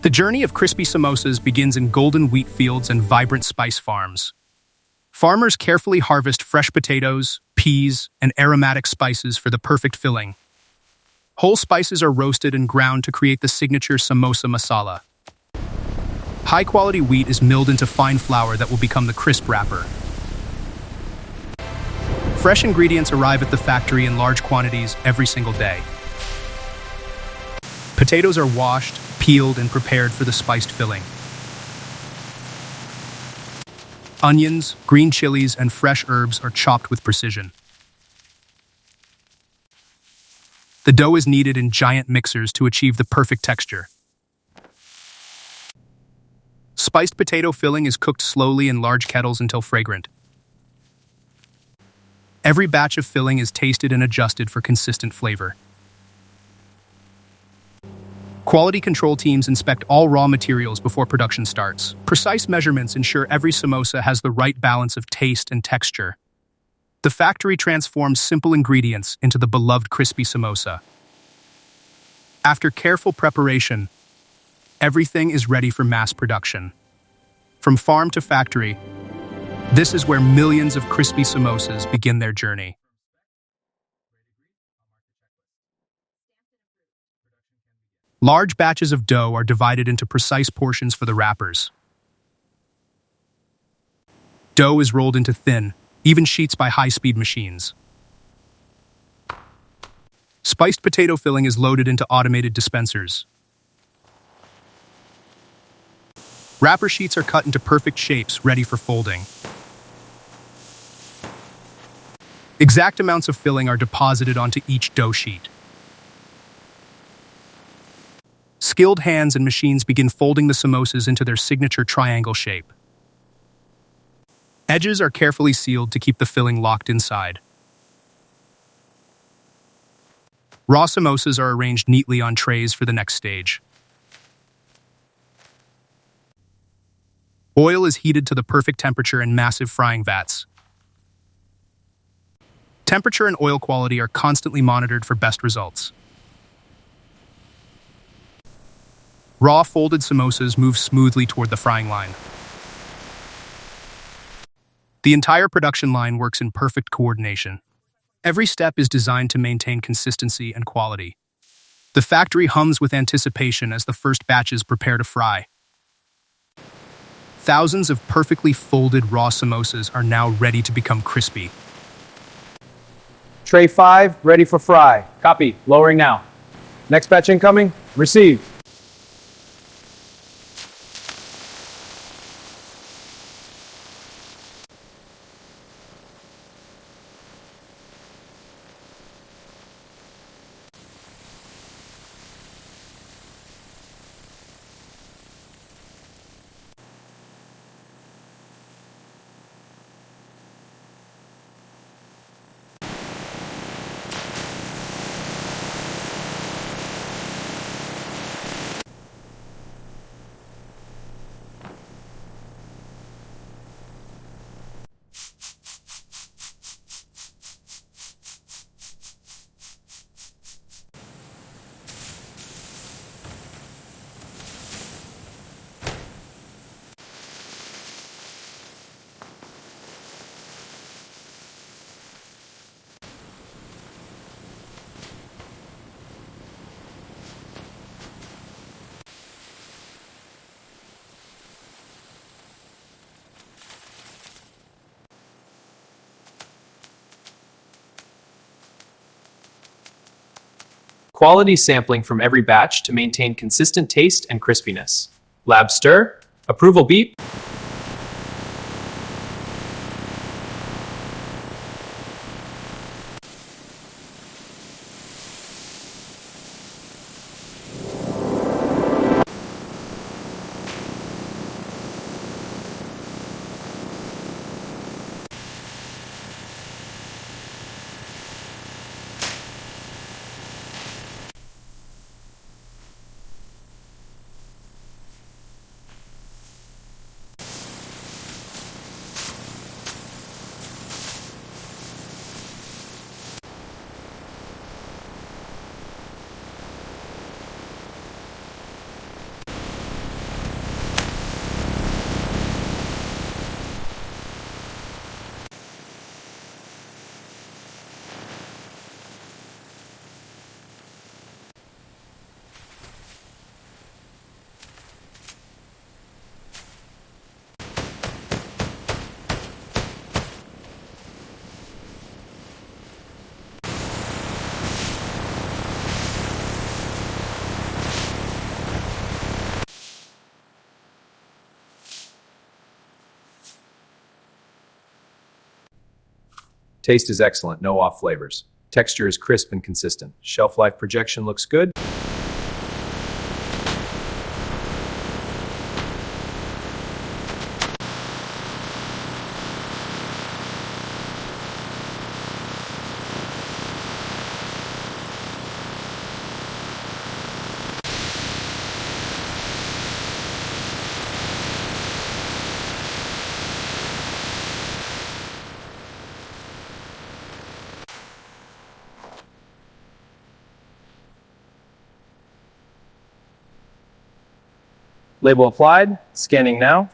The journey of crispy samosas begins in golden wheat fields and vibrant spice farms. Farmers carefully harvest fresh potatoes, peas, and aromatic spices for the perfect filling. Whole spices are roasted and ground to create the signature samosa masala. High-quality wheat is milled into fine flour that will become the crisp wrapper. Fresh ingredients arrive at the factory in large quantities every single day. Potatoes are washed, peeled, and prepared for the spiced filling. Onions, green chilies, and fresh herbs are chopped with precision. The dough is kneaded in giant mixers to achieve the perfect texture. Spiced potato filling is cooked slowly in large kettles until fragrant. Every batch of filling is tasted and adjusted for consistent flavor. Quality control teams inspect all raw materials before production starts. Precise measurements ensure every samosa has the right balance of taste and texture. The factory transforms simple ingredients into the beloved crispy samosa. After careful preparation, everything is ready for mass production. From farm to factory, this is where millions of crispy samosas begin their journey. Large batches of dough are divided into precise portions for the wrappers. Dough is rolled into thin, even sheets by high-speed machines. Spiced potato filling is loaded into automated dispensers. Wrapper sheets are cut into perfect shapes, ready for folding. Exact amounts of filling are deposited onto each dough sheet. Skilled hands and machines begin folding the samosas into their signature triangle shape. Edges are carefully sealed to keep the filling locked inside. Raw samosas are arranged neatly on trays for the next stage. Oil is heated to the perfect temperature in massive frying vats. Temperature and oil quality are constantly monitored for best results. Raw folded samosas move smoothly toward the frying line. The entire production line works in perfect coordination. Every step is designed to maintain consistency and quality. The factory hums with anticipation as the first batches prepare to fry. Thousands of perfectly folded raw samosas are now ready to become crispy. Tray 5, ready for fry. Copy. Lowering now. Next batch incoming. Received. Quality sampling from every batch to maintain consistent taste and crispiness. Lab stir. Approval beep. Taste is excellent, no off flavors. Texture is crisp and consistent. Shelf life projection looks good. Label applied, scanning now.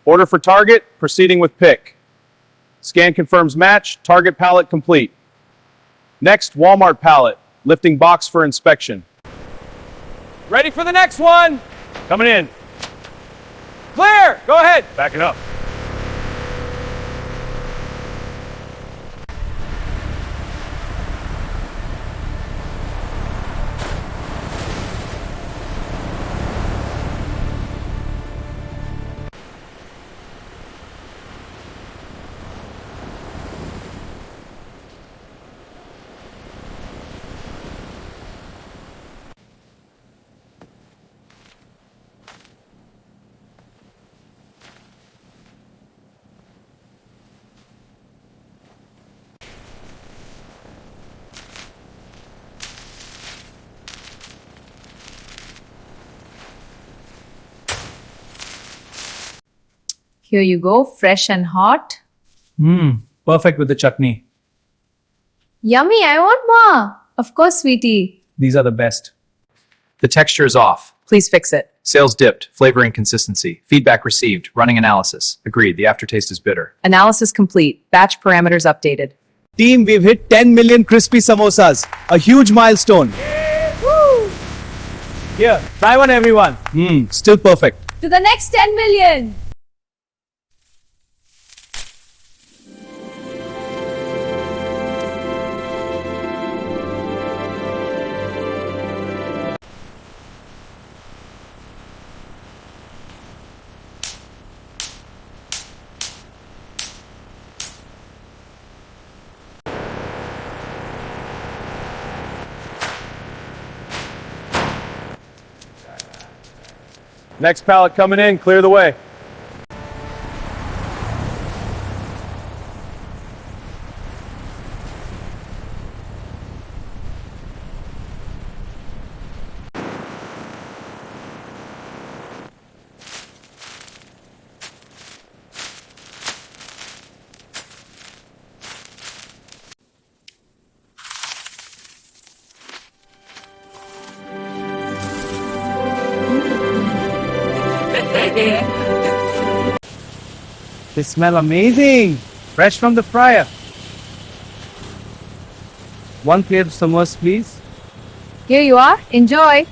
Order for target, proceeding with pick. Scan confirms match, target pallet complete. Next, Walmart pallet, lifting box for inspection. Ready for the next one. Coming in. Clear, go ahead. Back it up. Here you go, fresh and hot. Perfect with the chutney. Yummy, I want more. Of course, sweetie. These are the best. The texture is off. Please fix it. Sales dipped. Flavor inconsistency. Feedback received. Running analysis. Agreed. The aftertaste is bitter. Analysis complete. Batch parameters updated. Team, we've hit 10 million crispy samosas. A huge milestone. Here, try one everyone. Still perfect. To the next 10 million. Next pallet coming in, clear the way. They smell amazing. Fresh from the fryer. One plate of samosas, please. Here you are. Enjoy.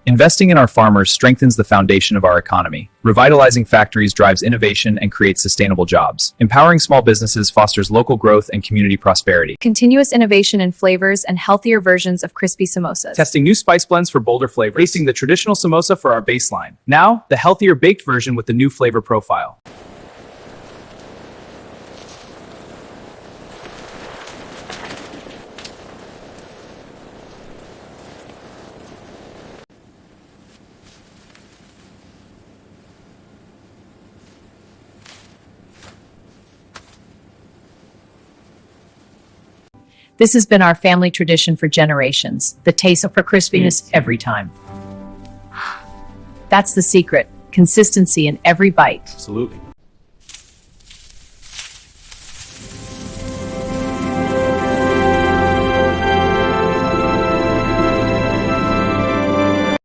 Investing in our farmers strengthens the foundation of our economy. Revitalizing factories drives innovation and creates sustainable jobs. Empowering small businesses fosters local growth and community prosperity. Continuous innovation in flavors and healthier versions of crispy samosas. Testing new spice blends for bolder flavors. Tasting the traditional samosa for our baseline. Now, the healthier baked version with the new flavor profile. This has been our family tradition for generations. The taste for crispiness every time. That's the secret. Consistency in every bite. Absolutely.